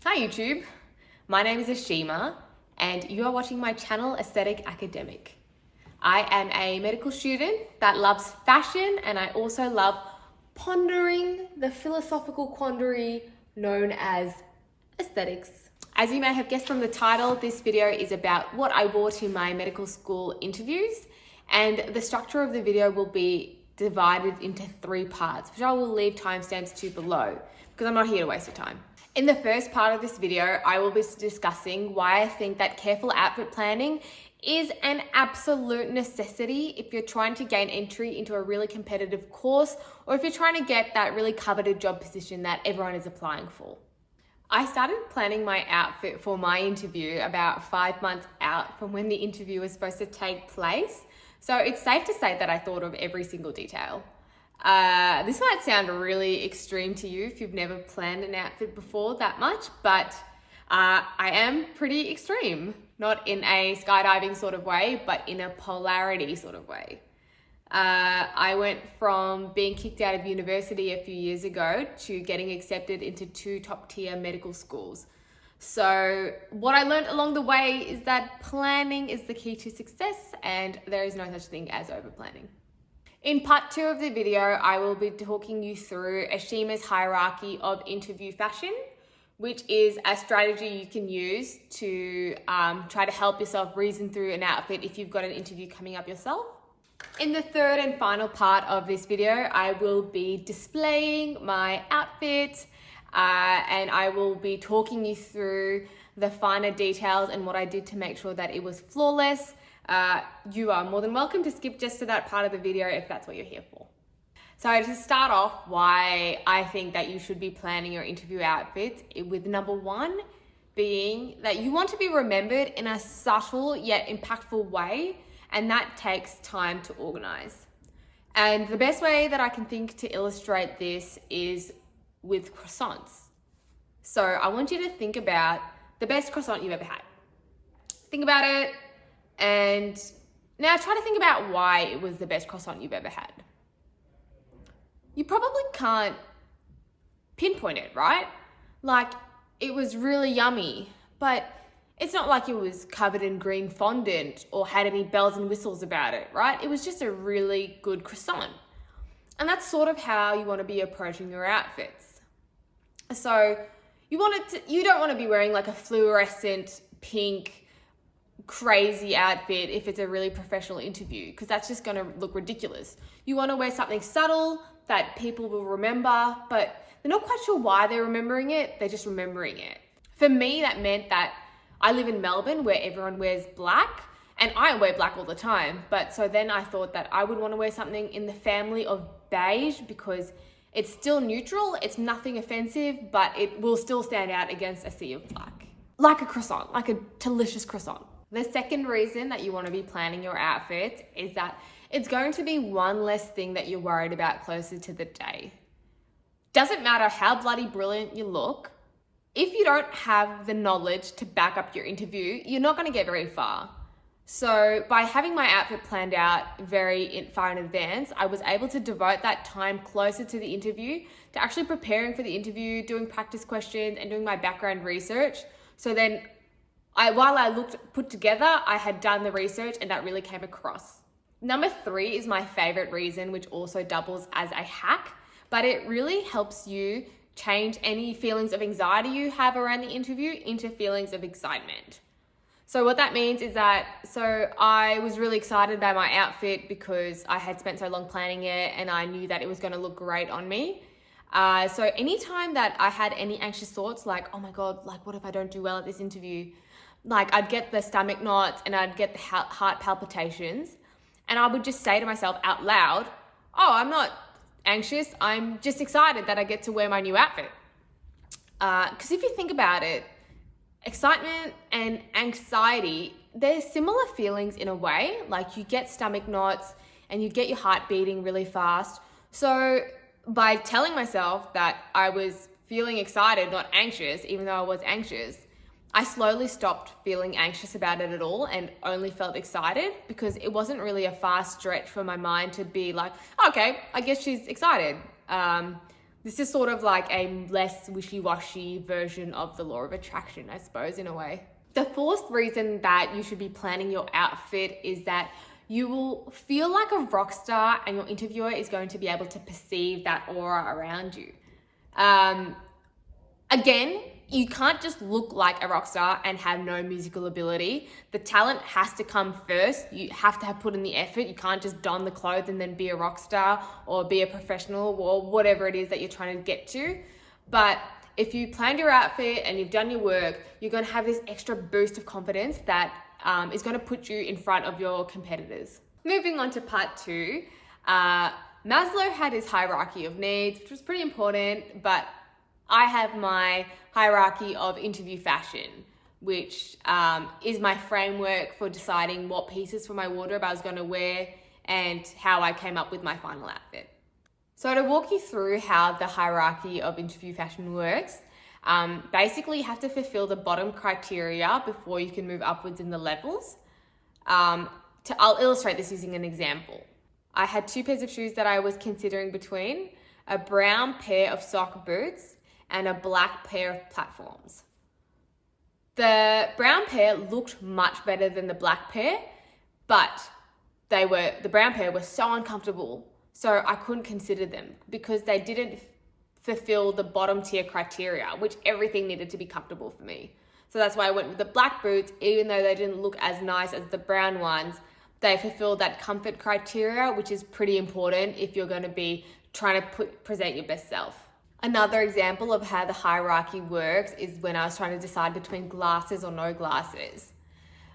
Hi YouTube, my name is Aashima and you are watching my channel Aesthetic Academic. I am a medical student that loves fashion and I also love pondering the philosophical quandary known as aesthetics. As you may have guessed from the title, this video is about what I wore to my medical school interviews, and the structure of the video will be divided into 3 parts, which I will leave timestamps to below because I'm not here to waste your time. In the first part of this video, I will be discussing why I think that careful outfit planning is an absolute necessity if you're trying to gain entry into a really competitive course or if you're trying to get that really coveted job position that everyone is applying for. I started planning my outfit for my interview about 5 months out from when the interview was supposed to take place, so it's safe to say that I thought of every single detail. This might sound really extreme to you if you've never planned an outfit before that much, but I am pretty extreme. Not in a skydiving sort of way, but in a polarity sort of way. I went from being kicked out of university a few years ago to getting accepted into 2 top-tier medical schools. So what I learned along the way is that planning is the key to success and there is no such thing as over-planning. In part 2 of the video, I will be talking you through Aashima's hierarchy of interview fashion, which is a strategy you can use to try to help yourself reason through an outfit if you've got an interview coming up yourself. In the third and final part of this video, I will be displaying my outfit and I will be talking you through the finer details and what I did to make sure that it was flawless. You are more than welcome to skip just to that part of the video if that's what you're here for. So to start off, why I think that you should be planning your interview outfits, with number 1 being that you want to be remembered in a subtle yet impactful way, and that takes time to organize. And the best way that I can think to illustrate this is with croissants. So I want you to think about the best croissant you've ever had. Think about it. And now try to think about why it was the best croissant you've ever had. You probably can't pinpoint it, right? Like, it was really yummy, but it's not like it was covered in green fondant or had any bells and whistles about it, right? It was just a really good croissant. And that's sort of how you want to be approaching your outfits. So you don't want to be wearing like a fluorescent pink crazy outfit if it's a really professional interview, because that's just going to look ridiculous. You want to wear something subtle that people will remember, but they're not quite sure why they're remembering it, they're just remembering it. For me, that meant that I live in Melbourne where everyone wears black, and I wear black all the time, but so then I thought that I would want to wear something in the family of beige because it's still neutral, it's nothing offensive, but it will still stand out against a sea of black. Like a croissant, like a delicious croissant. The second reason that you want to be planning your outfit is that it's going to be one less thing that you're worried about closer to the day. Doesn't matter how bloody brilliant you look, if you don't have the knowledge to back up your interview, you're not going to get very far. So by having my outfit planned out very far in advance, I was able to devote that time closer to the interview to actually preparing for the interview, doing practice questions and doing my background research. So then while I looked put together, I had done the research and that really came across. Number 3 is my favorite reason, which also doubles as a hack, but it really helps you change any feelings of anxiety you have around the interview into feelings of excitement. So what that means is that, I was really excited about my outfit because I had spent so long planning it and I knew that it was going to look great on me. So anytime that I had any anxious thoughts like, oh my God, like what if I don't do well at this interview? Like I'd get the stomach knots and I'd get the heart palpitations, and I would just say to myself out loud, oh, I'm not anxious, I'm just excited that I get to wear my new outfit. Because if you think about it, excitement and anxiety, they're similar feelings in a way. Like you get stomach knots and you get your heart beating really fast. So by telling myself that I was feeling excited, not anxious, even though I was anxious, I slowly stopped feeling anxious about it at all and only felt excited because it wasn't really a fast stretch for my mind to be like, okay, I guess she's excited. This is sort of like a less wishy-washy version of the law of attraction, I suppose, in a way. The fourth reason that you should be planning your outfit is that you will feel like a rock star and your interviewer is going to be able to perceive that aura around you. Again, you can't just look like a rock star and have no musical ability. The talent has to come first. You have to have put in the effort. You can't just don the clothes and then be a rock star or be a professional or whatever it is that you're trying to get to. But if you planned your outfit and you've done your work, you're going to have this extra boost of confidence that is going to put you in front of your competitors. Moving on to part 2, Maslow had his hierarchy of needs, which was pretty important, but I have my hierarchy of interview fashion, which is my framework for deciding what pieces from my wardrobe I was going to wear and how I came up with my final outfit. So to walk you through how the hierarchy of interview fashion works, basically you have to fulfill the bottom criteria before you can move upwards in the levels. I'll illustrate this using an example. I had 2 pairs of shoes that I was considering between: a brown pair of sock boots and a black pair of platforms. The brown pair looked much better than the black pair, but the brown pair were so uncomfortable, so I couldn't consider them because they didn't fulfill the bottom tier criteria, which everything needed to be comfortable for me. So that's why I went with the black boots. Even though they didn't look as nice as the brown ones, they fulfilled that comfort criteria, which is pretty important if you're going to be trying to present your best self. Another example of how the hierarchy works is when I was trying to decide between glasses or no glasses.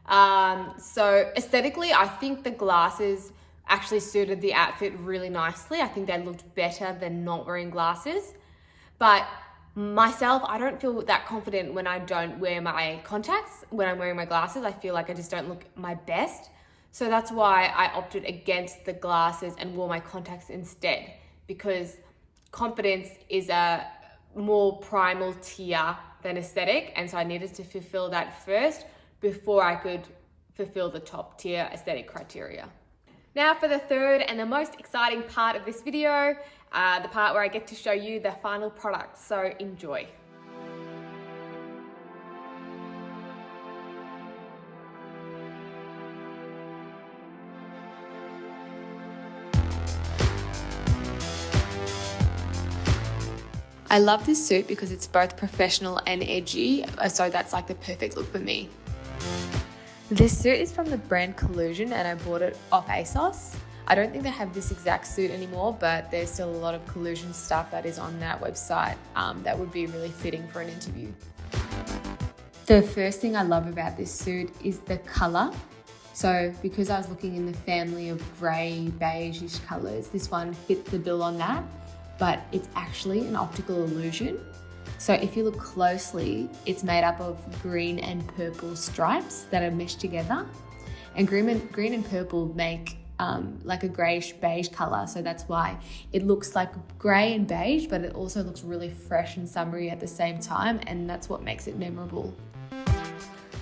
So aesthetically, I think the glasses actually suited the outfit really nicely. I think they looked better than not wearing glasses. But myself, I don't feel that confident when I don't wear my contacts. When I'm wearing my glasses, I feel like I just don't look my best. So that's why I opted against the glasses and wore my contacts instead, because confidence is a more primal tier than aesthetic, and so I needed to fulfill that first before I could fulfill the top tier aesthetic criteria. Now for the third and the most exciting part of this video, the part where I get to show you the final product, so enjoy. I love this suit because it's both professional and edgy, so that's like the perfect look for me. This suit is from the brand Collusion and I bought it off ASOS. I don't think they have this exact suit anymore, but there's still a lot of Collusion stuff that is on that website that would be really fitting for an interview. The first thing I love about this suit is the colour. So because I was looking in the family of grey, beige-ish colours, this one fits the bill on that. But it's actually an optical illusion. So if you look closely, it's made up of green and purple stripes that are meshed together. And green and purple make like a greyish beige colour. So that's why it looks like grey and beige, but it also looks really fresh and summery at the same time. And that's what makes it memorable.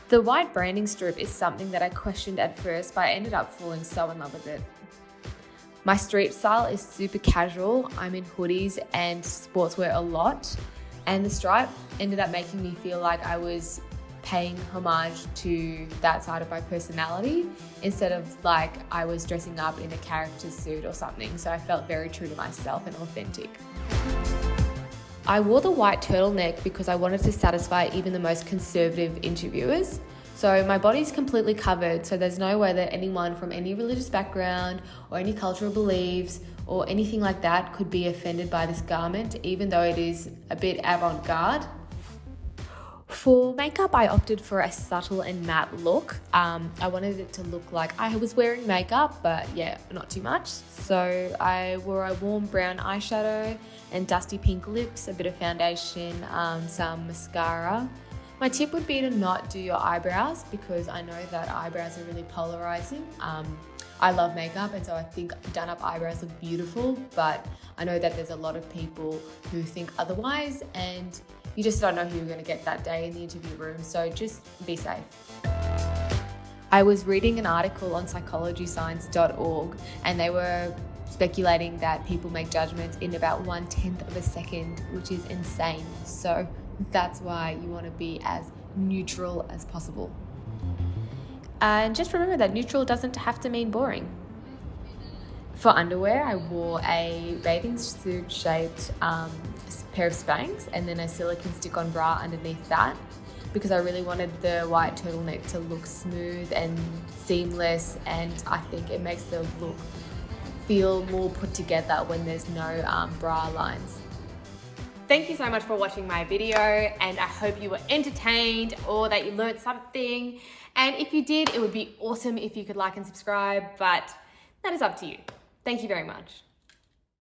The white branding strip is something that I questioned at first, but I ended up falling so in love with it. My street style is super casual. I'm in hoodies and sportswear a lot. And the stripe ended up making me feel like I was paying homage to that side of my personality instead of like I was dressing up in a character suit or something. So I felt very true to myself and authentic. I wore the white turtleneck because I wanted to satisfy even the most conservative interviewers. So my body's completely covered, so there's no way that anyone from any religious background or any cultural beliefs or anything like that could be offended by this garment, even though it is a bit avant-garde. For makeup, I opted for a subtle and matte look. I wanted it to look like I was wearing makeup, but yeah, not too much. So I wore a warm brown eyeshadow and dusty pink lips, a bit of foundation, some mascara. My tip would be to not do your eyebrows because I know that eyebrows are really polarizing. I love makeup and so I think done up eyebrows look beautiful, but I know that there's a lot of people who think otherwise and you just don't know who you're going to get that day in the interview room, so just be safe. I was reading an article on psychologyscience.org and they were speculating that people make judgments in about 1/10 of a second, which is insane. So that's why you want to be as neutral as possible. And just remember that neutral doesn't have to mean boring. For underwear, I wore a bathing suit shaped pair of Spanx and then a silicone stick-on bra underneath that, because I really wanted the white turtleneck to look smooth and seamless, and I think it makes the look feel more put together when there's no bra lines. Thank you so much for watching my video, and I hope you were entertained or that you learned something. And if you did, it would be awesome if you could like and subscribe, but that is up to you. Thank you very much.